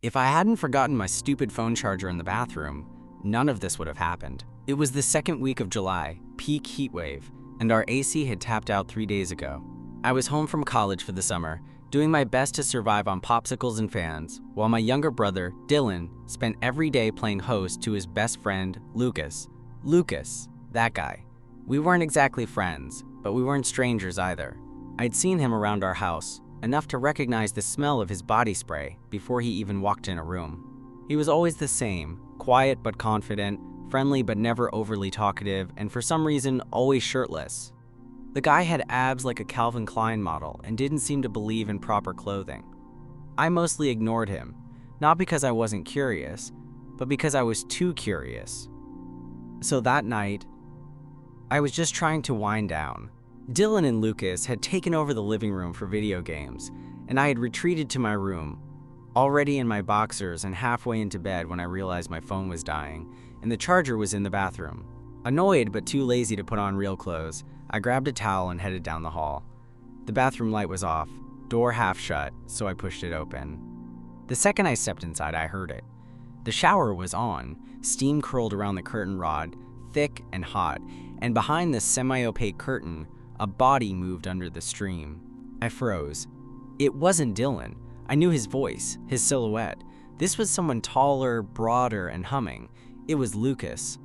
If I hadn't forgotten my stupid phone charger in the bathroom, none of this would have happened. It was the second week of July, peak heat wave, and our AC had tapped out 3 days ago. I was home from college for the summer, doing my best to survive on popsicles and fans, while my younger brother, Dylan, spent every day playing host to his best friend, Lucas. Lucas, that guy. We weren't exactly friends, but we weren't strangers either. I'd seen him around our house, enough to recognize the smell of his body spray before he even walked in a room. He was always the same, quiet but confident, friendly but never overly talkative, and for some reason, always shirtless. The guy had abs like a Calvin Klein model and didn't seem to believe in proper clothing. I mostly ignored him, not because I wasn't curious, but because I was too curious. So that night, I was just trying to wind down. Dylan and Lucas had taken over the living room for video games, and I had retreated to my room, already in my boxers and halfway into bed when I realized my phone was dying, and the charger was in the bathroom. Annoyed but too lazy to put on real clothes, I grabbed a towel and headed down the hall. The bathroom light was off, door half shut, so I pushed it open. The second I stepped inside, I heard it. The shower was on, steam curled around the curtain rod, thick and hot, and behind the semi-opaque curtain, a body moved under the stream. I froze. It wasn't Dylan. I knew his voice, his silhouette. This was someone taller, broader, and humming. It was Lucas.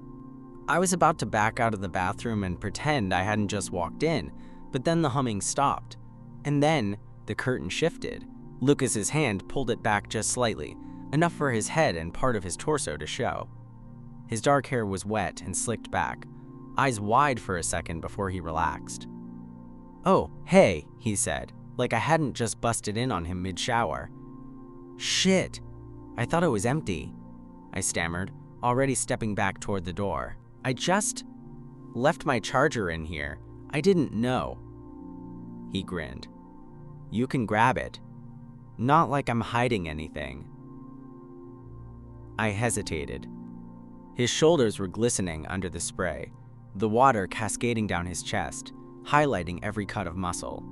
I was about to back out of the bathroom and pretend I hadn't just walked in, but then the humming stopped. And then the curtain shifted. Lucas's hand pulled it back just slightly, enough for his head and part of his torso to show. His dark hair was wet and slicked back, eyes wide for a second before he relaxed. "Oh, hey," he said, like I hadn't just busted in on him mid-shower. "Shit, I thought it was empty," I stammered, already stepping back toward the door. "I just left my charger in here. I didn't know." He grinned. "You can grab it. Not like I'm hiding anything." I hesitated. His shoulders were glistening under the spray, the water cascading down his chest, highlighting every cut of muscle.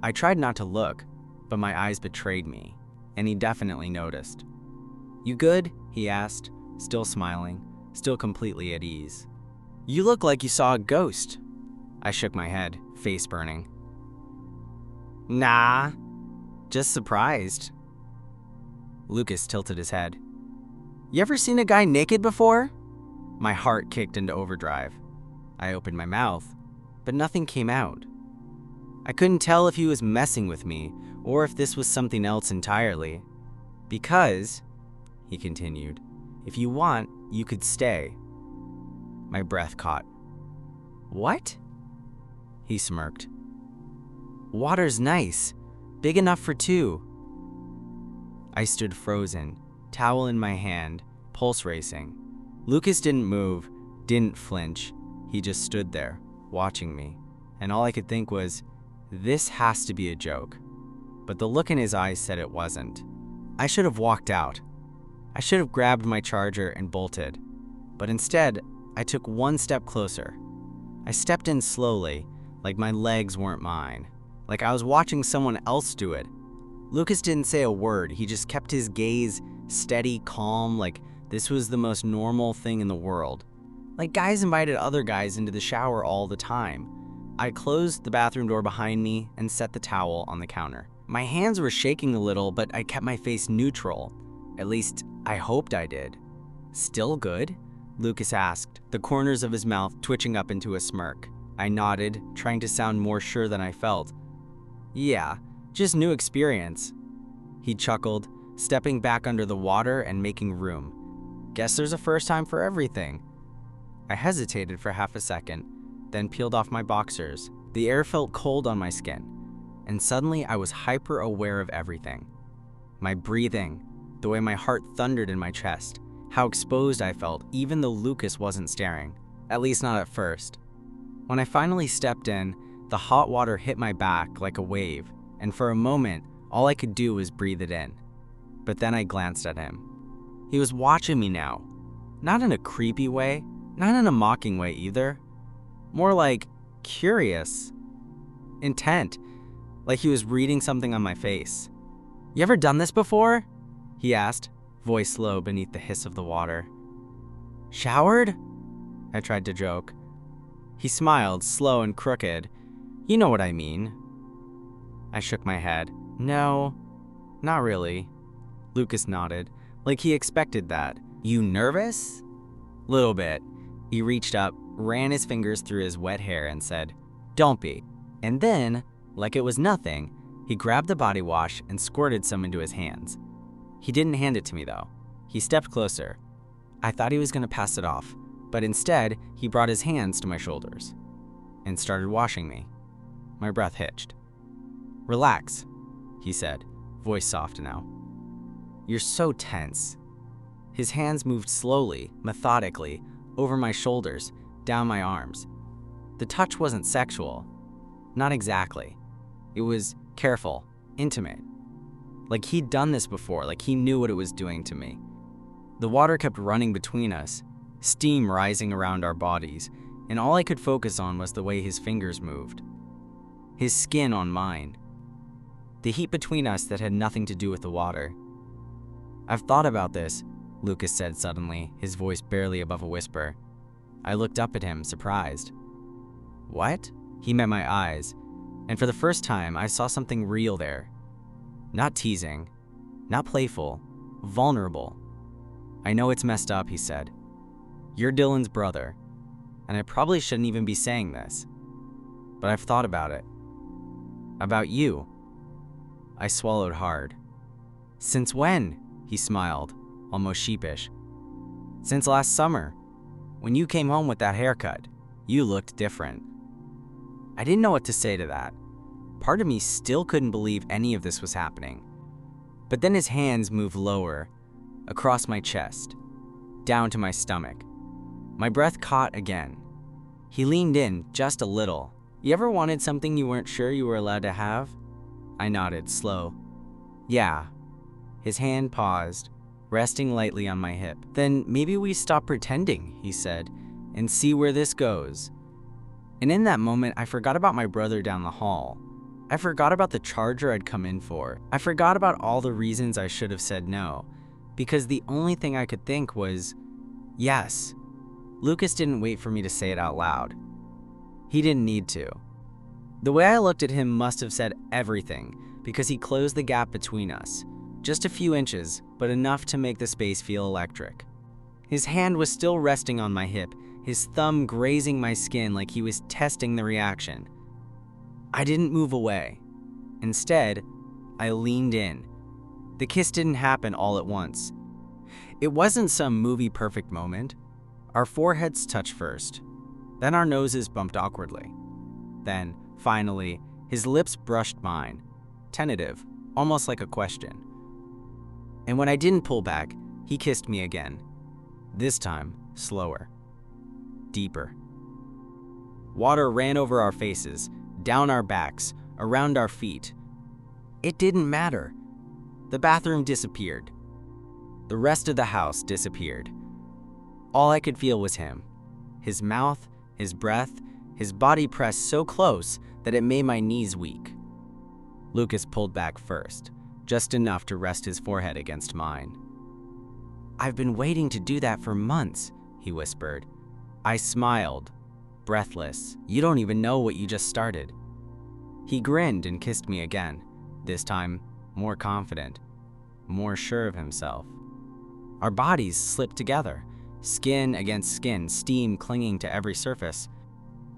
I tried not to look, but my eyes betrayed me, and he definitely noticed. "You good?" he asked, still smiling, still completely at ease. "You look like you saw a ghost." I shook my head, face burning. "Nah, just surprised." Lucas tilted his head. "You ever seen a guy naked before?" My heart kicked into overdrive. I opened my mouth, but nothing came out. I couldn't tell if he was messing with me or if this was something else entirely. "Because," he continued, "if you want, you could stay." My breath caught. "What?" He smirked. "Water's nice, big enough for two." I stood frozen, towel in my hand, pulse racing. Lucas didn't move, didn't flinch. He just stood there, watching me, and all I could think was, this has to be a joke. But the look in his eyes said it wasn't. I should have walked out. I should have grabbed my charger and bolted. But instead, I took one step closer. I stepped in slowly, like my legs weren't mine, like I was watching someone else do it. Lucas didn't say a word. He just kept his gaze steady, calm, like this was the most normal thing in the world. Like guys invited other guys into the shower all the time. I closed the bathroom door behind me and set the towel on the counter. My hands were shaking a little, but I kept my face neutral. At least, I hoped I did. "Still good?" Lucas asked, the corners of his mouth twitching up into a smirk. I nodded, trying to sound more sure than I felt. "Yeah, just new experience." He chuckled, stepping back under the water and making room. "Guess there's a first time for everything." I hesitated for half a second, then peeled off my boxers. The air felt cold on my skin, and suddenly I was hyper-aware of everything. My breathing, the way my heart thundered in my chest, how exposed I felt even though Lucas wasn't staring, at least not at first. When I finally stepped in, the hot water hit my back like a wave, and for a moment, all I could do was breathe it in. But then I glanced at him. He was watching me now, not in a creepy way, not in a mocking way either. More like curious, intent, like he was reading something on my face. "You ever done this before?" he asked, voice low beneath the hiss of the water. Showered? I tried to joke. He smiled, slow and crooked. You know what I mean. I shook my head. No, not really. Lucas nodded, like he expected that. You nervous? Little bit. He reached up, ran his fingers through his wet hair and said, Don't be. And then, like it was nothing, he grabbed the body wash and squirted some into his hands. He didn't hand it to me though. He stepped closer. I thought he was going to pass it off, but instead, he brought his hands to my shoulders and started washing me. My breath hitched. Relax, he said, voice soft now. You're so tense. His hands moved slowly, methodically, over my shoulders, down my arms. The touch wasn't sexual. Not exactly. It was careful, intimate. Like he'd done this before, like he knew what it was doing to me. The water kept running between us, steam rising around our bodies, and all I could focus on was the way his fingers moved. His skin on mine. The heat between us that had nothing to do with the water. I've thought about this, Lucas said suddenly, his voice barely above a whisper. I looked up at him, surprised. What? He met my eyes, and for the first time, I saw something real there. Not teasing, not playful, vulnerable. I know it's messed up, he said. You're Dylan's brother, and I probably shouldn't even be saying this, but I've thought about it. About you. I swallowed hard. Since when? He smiled, almost sheepish. Since last summer. When you came home with that haircut, you looked different. I didn't know what to say to that. Part of me still couldn't believe any of this was happening. But then his hands moved lower, across my chest, down to my stomach. My breath caught again. He leaned in just a little. You ever wanted something you weren't sure you were allowed to have? I nodded, slow. Yeah. His hand paused, resting lightly on my hip. Then maybe we stop pretending, he said, and see where this goes. And in that moment, I forgot about my brother down the hall. I forgot about the charger I'd come in for. I forgot about all the reasons I should have said no, because the only thing I could think was, yes. Lucas didn't wait for me to say it out loud. He didn't need to. The way I looked at him must have said everything, because he closed the gap between us. Just a few inches, but enough to make the space feel electric. His hand was still resting on my hip, his thumb grazing my skin like he was testing the reaction. I didn't move away. Instead, I leaned in. The kiss didn't happen all at once. It wasn't some movie-perfect moment. Our foreheads touched first. Then our noses bumped awkwardly. Then, finally, his lips brushed mine, tentative, almost like a question. And when I didn't pull back, he kissed me again. This time, slower. Deeper. Water ran over our faces, down our backs, around our feet. It didn't matter. The bathroom disappeared. The rest of the house disappeared. All I could feel was him. His mouth, his breath, his body pressed so close that it made my knees weak. Lucas pulled back first, just enough to rest his forehead against mine. I've been waiting to do that for months, he whispered. I smiled, breathless. You don't even know what you just started. He grinned and kissed me again, this time more confident, more sure of himself. Our bodies slipped together, skin against skin, steam clinging to every surface.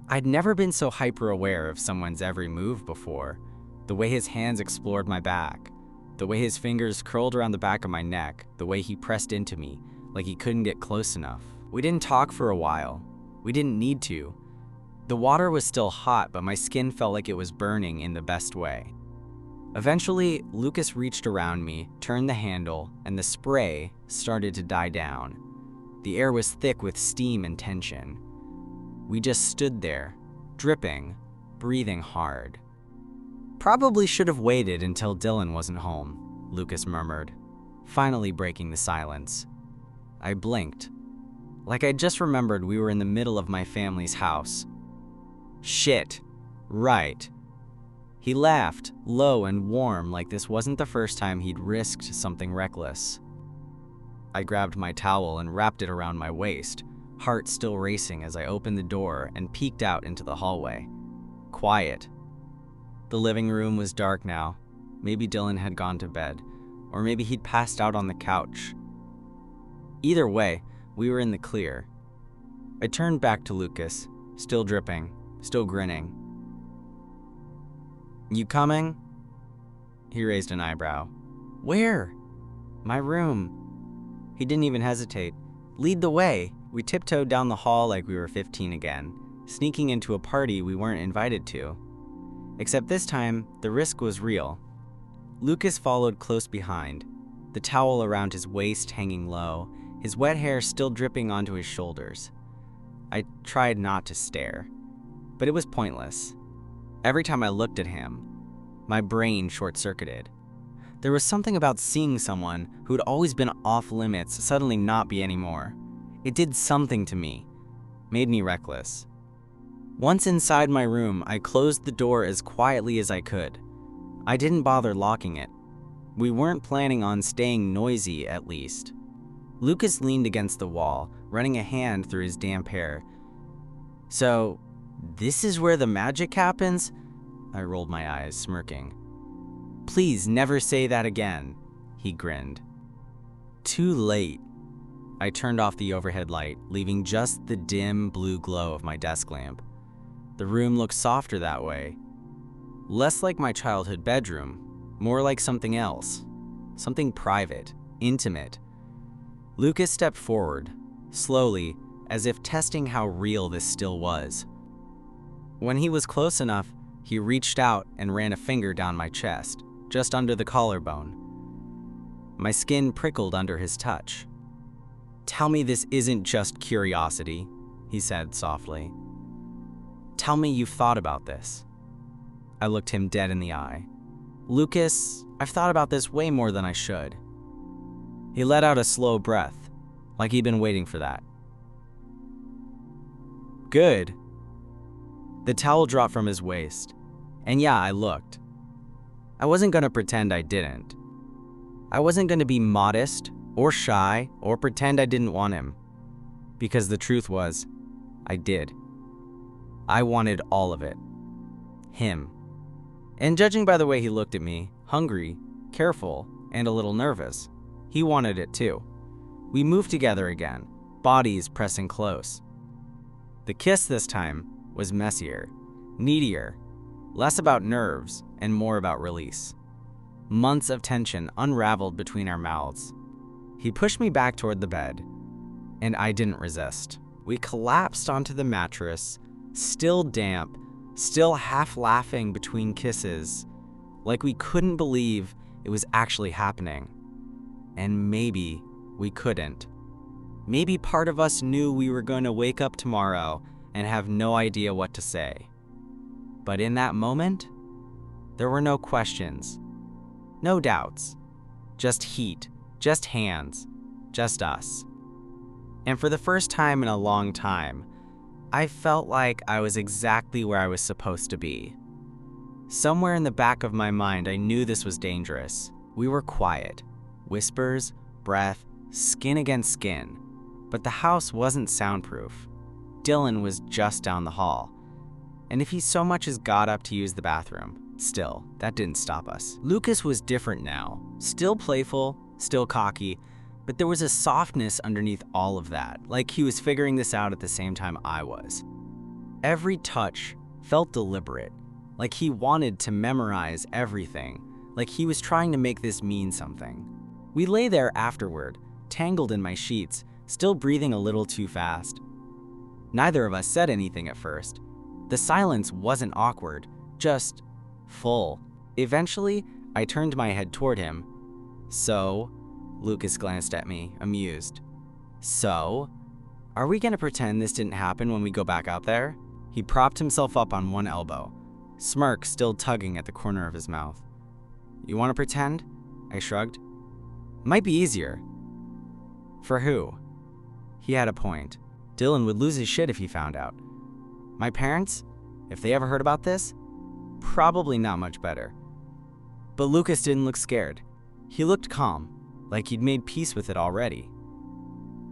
I'd never been so hyper-aware of someone's every move before. The way his hands explored my back, the way his fingers curled around the back of my neck, the way he pressed into me, like he couldn't get close enough. We didn't talk for a while. We didn't need to. The water was still hot, but my skin felt like it was burning in the best way. Eventually, Lucas reached around me, turned the handle, and the spray started to die down. The air was thick with steam and tension. We just stood there, dripping, breathing hard. Probably should have waited until Dylan wasn't home, Lucas murmured, finally breaking the silence. I blinked. Like I just remembered we were in the middle of my family's house. Shit. Right. He laughed, low and warm, like this wasn't the first time he'd risked something reckless. I grabbed my towel and wrapped it around my waist, heart still racing as I opened the door and peeked out into the hallway. Quiet. The living room was dark now. Maybe Dylan had gone to bed, or maybe he'd passed out on the couch. Either way, we were in the clear. I turned back to Lucas, still dripping, still grinning. "You coming?" He raised an eyebrow. "Where?" "My room." He didn't even hesitate. "Lead the way." We tiptoed down the hall like we were 15 again, sneaking into a party we weren't invited to. Except this time, the risk was real. Lucas followed close behind, the towel around his waist hanging low, his wet hair still dripping onto his shoulders. I tried not to stare, but it was pointless. Every time I looked at him, my brain short-circuited. There was something about seeing someone who'd always been off limits suddenly not be anymore. It did something to me, made me reckless. Once inside my room, I closed the door as quietly as I could. I didn't bother locking it. We weren't planning on staying noisy, at least. Lucas leaned against the wall, running a hand through his damp hair. "So, this is where the magic happens?" I rolled my eyes, smirking. "Please never say that again," he grinned. Too late. I turned off the overhead light, leaving just the dim blue glow of my desk lamp. The room looked softer that way. Less like my childhood bedroom, more like something else. Something private, intimate. Lucas stepped forward, slowly, as if testing how real this still was. When he was close enough, he reached out and ran a finger down my chest, just under the collarbone. My skin prickled under his touch. "Tell me this isn't just curiosity," he said softly. "Tell me you've thought about this." I looked him dead in the eye. "Lucas, I've thought about this way more than I should." He let out a slow breath, like he'd been waiting for that. "Good." The towel dropped from his waist, and yeah, I looked. I wasn't gonna pretend I didn't. I wasn't gonna be modest or shy or pretend I didn't want him, because the truth was, I did. I wanted all of it. Him. And judging by the way he looked at me, hungry, careful, and a little nervous, he wanted it too. We moved together again, bodies pressing close. The kiss this time was messier, needier, less about nerves and more about release. Months of tension unraveled between our mouths. He pushed me back toward the bed, and I didn't resist. We collapsed onto the mattress, still damp, still half laughing between kisses, like we couldn't believe it was actually happening. And maybe we couldn't. Maybe part of us knew we were going to wake up tomorrow and have no idea what to say. But in that moment, there were no questions, no doubts, just heat, just hands, just us. And for the first time in a long time, I felt like I was exactly where I was supposed to be. Somewhere in the back of my mind, I knew this was dangerous. We were quiet, whispers, breath, skin against skin. But the house wasn't soundproof. Dylan was just down the hall. And if he so much as got up to use the bathroom, still, that didn't stop us. Lucas was different now, still playful, still cocky, but there was a softness underneath all of that, like he was figuring this out at the same time I was. Every touch felt deliberate, like he wanted to memorize everything, like he was trying to make this mean something. We lay there afterward, tangled in my sheets, still breathing a little too fast. Neither of us said anything at first. The silence wasn't awkward, just full. Eventually, I turned my head toward him. "So?" Lucas glanced at me, amused. "So? Are we gonna pretend this didn't happen when we go back out there?" He propped himself up on one elbow, smirk still tugging at the corner of his mouth. "You wanna pretend?" I shrugged. "Might be easier." "For who?" He had a point. Dylan would lose his shit if he found out. "My parents? If they ever heard about this?" Probably not much better. But Lucas didn't look scared. He looked calm, like he'd made peace with it already.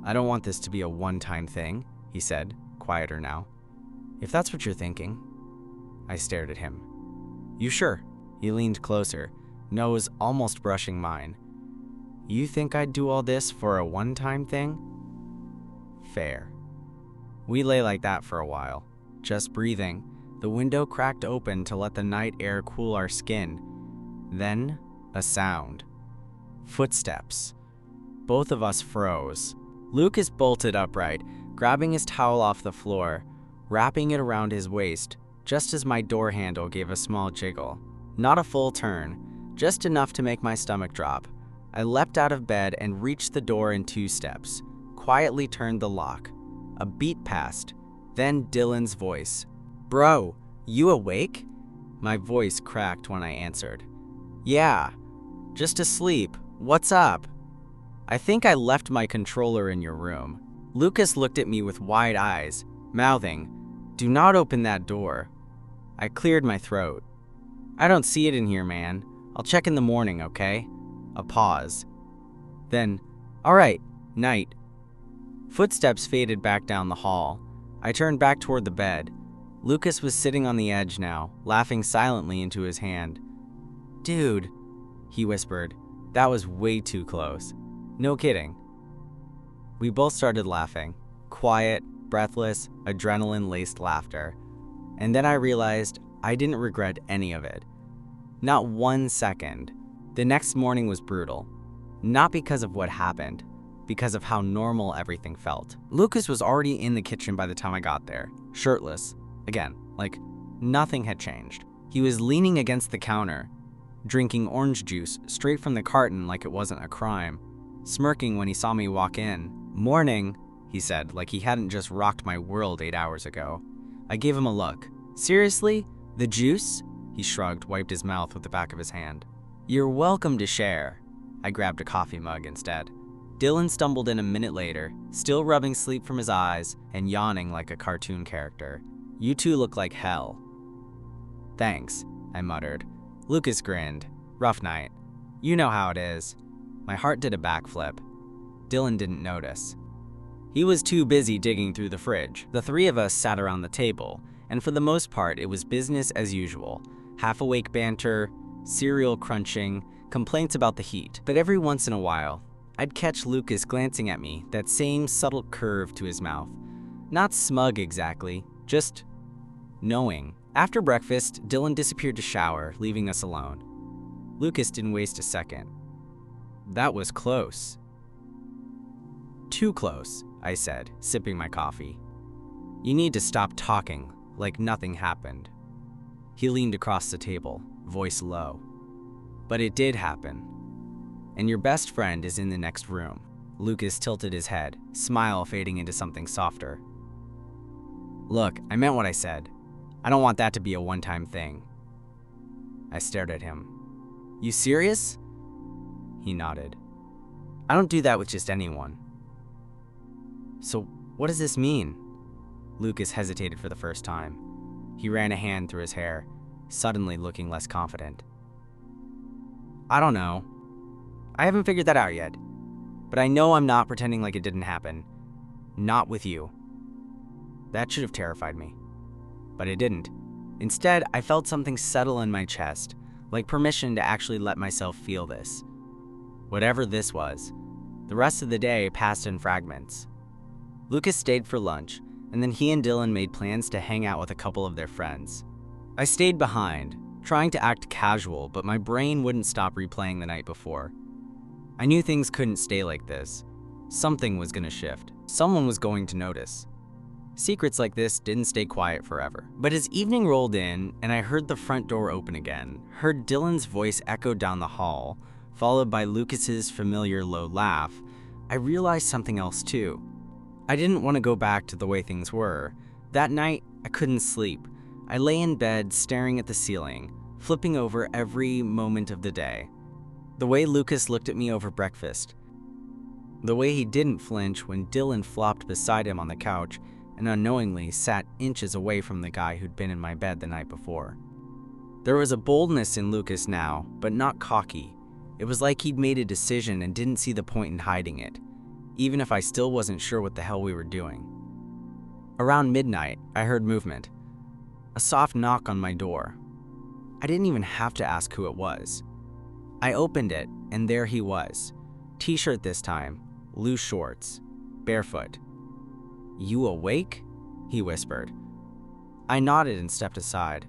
"I don't want this to be a one-time thing," he said, quieter now. "If that's what you're thinking." I stared at him. "You sure?" He leaned closer, nose almost brushing mine. "You think I'd do all this for a one-time thing?" Fair. We lay like that for a while, just breathing. The window cracked open to let the night air cool our skin. Then, a sound. Footsteps. Both of us froze. Lucas bolted upright, grabbing his towel off the floor, wrapping it around his waist, just as my door handle gave a small jiggle. Not a full turn, just enough to make my stomach drop. I leapt out of bed and reached the door in 2 steps, quietly turned the lock. A beat passed, then Dylan's voice. "Bro, you awake?" My voice cracked when I answered. "Yeah, just asleep. What's up?" "I think I left my controller in your room." Lucas looked at me with wide eyes, mouthing, "Do not open that door." I cleared my throat. "I don't see it in here, man. I'll check in the morning, okay?" A pause. Then, "All right, night." Footsteps faded back down the hall. I turned back toward the bed. Lucas was sitting on the edge now, laughing silently into his hand. "Dude," he whispered, "that was way too close." "No kidding." We both started laughing. Quiet, breathless, adrenaline-laced laughter. And then I realized I didn't regret any of it. Not 1 second. The next morning was brutal. Not because of what happened, because of how normal everything felt. Lucas was already in the kitchen by the time I got there, shirtless. Again, like nothing had changed. He was leaning against the counter, drinking orange juice straight from the carton like it wasn't a crime, smirking when he saw me walk in. "Morning," he said, like he hadn't just rocked my world 8 hours ago. I gave him a look. "Seriously? The juice?" He shrugged, wiped his mouth with the back of his hand. "You're welcome to share." I grabbed a coffee mug instead. Dylan stumbled in a minute later, still rubbing sleep from his eyes and yawning like a cartoon character. "You two look like hell." "Thanks," I muttered. Lucas grinned. "Rough night. You know how it is." My heart did a backflip. Dylan didn't notice. He was too busy digging through the fridge. The 3 of us sat around the table, and for the most part it was business as usual. Half-awake banter, cereal crunching, complaints about the heat. But every once in a while, I'd catch Lucas glancing at me, that same subtle curve to his mouth. Not smug exactly, just knowing. After breakfast, Dylan disappeared to shower, leaving us alone. Lucas didn't waste a second. "That was close." "Too close," I said, sipping my coffee. "You need to stop talking like nothing happened." He leaned across the table, voice low. "But it did happen. And your best friend is in the next room." Lucas tilted his head, smile fading into something softer. "Look, I meant what I said. I don't want that to be a one-time thing." I stared at him. "You serious?" He nodded. "I don't do that with just anyone." "So what does this mean?" Lucas hesitated for the first time. He ran a hand through his hair, suddenly looking less confident. "I don't know. I haven't figured that out yet. But I know I'm not pretending like it didn't happen. Not with you." That should have terrified me. But it didn't. Instead, I felt something settle in my chest, like permission to actually let myself feel this. Whatever this was. The rest of the day passed in fragments. Lucas stayed for lunch, and then he and Dylan made plans to hang out with a couple of their friends. I stayed behind, trying to act casual, but my brain wouldn't stop replaying the night before. I knew things couldn't stay like this. Something was gonna shift. Someone was going to notice. Secrets like this didn't stay quiet forever. But as evening rolled in and I heard the front door open again, heard Dylan's voice echo down the hall, followed by Lucas's familiar low laugh, I realized something else too. I didn't want to go back to the way things were. That night, I couldn't sleep. I lay in bed staring at the ceiling, flipping over every moment of the day. The way Lucas looked at me over breakfast. The way he didn't flinch when Dylan flopped beside him on the couch and unknowingly sat inches away from the guy who'd been in my bed the night before. There was a boldness in Lucas now, but not cocky. It was like he'd made a decision and didn't see the point in hiding it, even if I still wasn't sure what the hell we were doing. Around midnight, I heard movement. A soft knock on my door. I didn't even have to ask who it was. I opened it, and there he was. T-shirt this time, loose shorts, barefoot. "You awake?" he whispered. I nodded and stepped aside.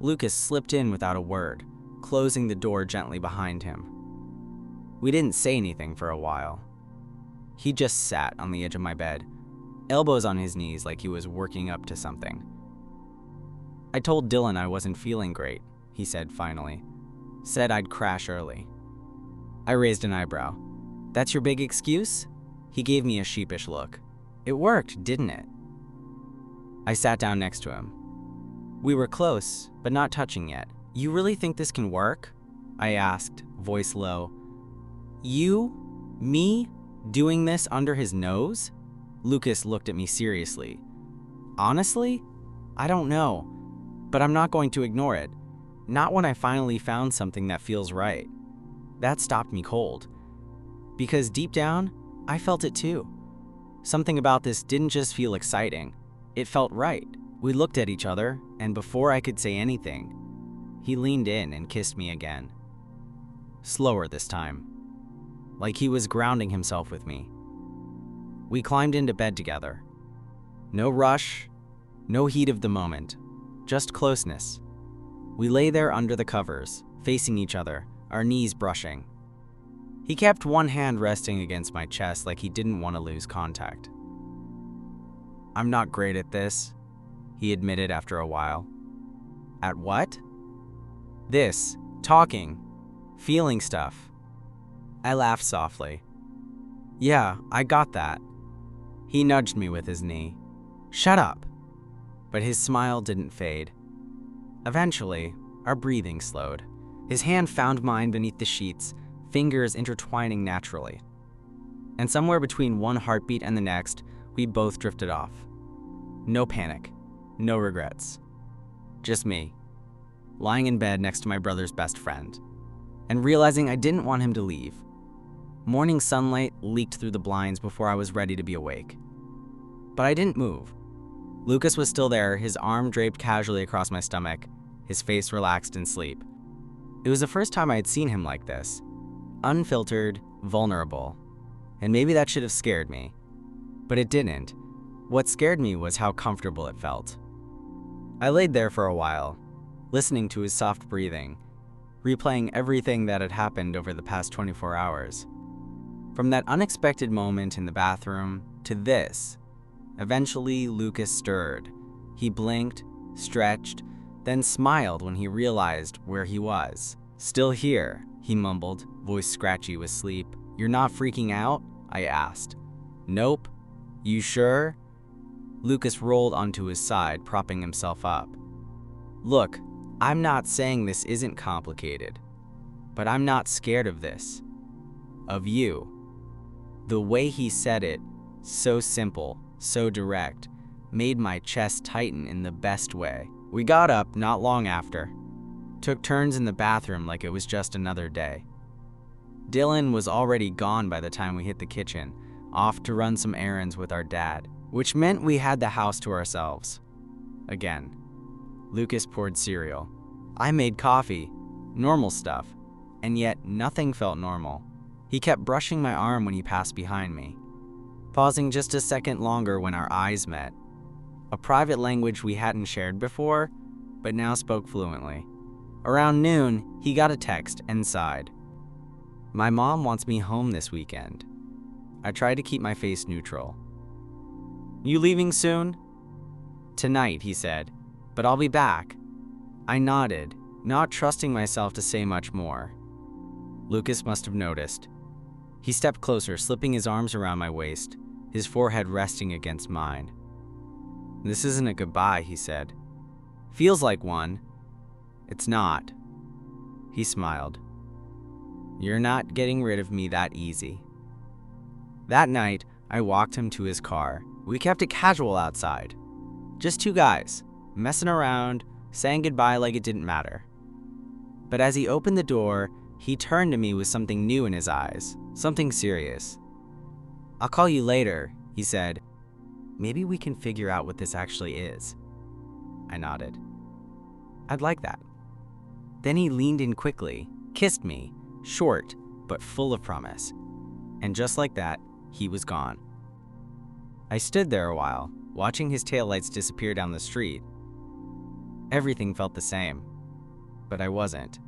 Lucas slipped in without a word, closing the door gently behind him. We didn't say anything for a while. He just sat on the edge of my bed, elbows on his knees like he was working up to something. "I told Dylan I wasn't feeling great," he said finally. "Said I'd crash early." I raised an eyebrow. "That's your big excuse?" He gave me a sheepish look. "It worked, didn't it?" I sat down next to him. We were close, but not touching yet. "You really think this can work?" I asked, voice low. "You? Me? Doing this under his nose?" Lucas looked at me seriously. "Honestly? I don't know, but I'm not going to ignore it. Not when I finally found something that feels right." That stopped me cold. Because deep down, I felt it too. Something about this didn't just feel exciting. It felt right. We looked at each other, and before I could say anything, he leaned in and kissed me again. Slower this time, like he was grounding himself with me. We climbed into bed together. No rush, no heat of the moment, just closeness. We lay there under the covers, facing each other, our knees brushing. He kept one hand resting against my chest like he didn't want to lose contact. "I'm not great at this," he admitted after a while. "At what?" "This, talking, feeling stuff." I laughed softly. "Yeah, I got that." He nudged me with his knee. "Shut up." But his smile didn't fade. Eventually, our breathing slowed. His hand found mine beneath the sheets, fingers intertwining naturally. And somewhere between one heartbeat and the next, we both drifted off. No panic, no regrets. Just me, lying in bed next to my brother's best friend, and realizing I didn't want him to leave. Morning sunlight leaked through the blinds before I was ready to be awake. But I didn't move. Lucas was still there, his arm draped casually across my stomach, his face relaxed in sleep. It was the first time I had seen him like this. Unfiltered, vulnerable. And maybe that should have scared me. But it didn't. What scared me was how comfortable it felt. I laid there for a while, listening to his soft breathing, replaying everything that had happened over the past 24 hours. From that unexpected moment in the bathroom to this. Eventually, Lucas stirred. He blinked, stretched, then smiled when he realized where he was. "Still here," he mumbled, voice scratchy with sleep. "You're not freaking out?" I asked. "Nope." "You sure?" Lucas rolled onto his side, propping himself up. "Look, I'm not saying this isn't complicated, but I'm not scared of this. Of you." The way he said it, so simple, so direct, made my chest tighten in the best way. We got up not long after, took turns in the bathroom like it was just another day. Dylan was already gone by the time we hit the kitchen, off to run some errands with our dad, which meant we had the house to ourselves. Again, Lucas poured cereal. I made coffee, normal stuff, and yet nothing felt normal. He kept brushing my arm when he passed behind me, pausing just a second longer when our eyes met. A private language we hadn't shared before, but now spoke fluently. Around noon, he got a text and sighed. "My mom wants me home this weekend." I tried to keep my face neutral. "You leaving soon?" "Tonight," he said, "but I'll be back." I nodded, not trusting myself to say much more. Lucas must have noticed. He stepped closer, slipping his arms around my waist, his forehead resting against mine. "This isn't a goodbye," he said. "Feels like one. It's not." He smiled. "You're not getting rid of me that easy." That night, I walked him to his car. We kept it casual outside. Just two guys, messing around, saying goodbye like it didn't matter. But as he opened the door, he turned to me with something new in his eyes, something serious. "I'll call you later," he said. "Maybe we can figure out what this actually is." I nodded. "I'd like that." Then he leaned in quickly, kissed me, short but full of promise. And just like that, he was gone. I stood there a while, watching his taillights disappear down the street. Everything felt the same, but I wasn't.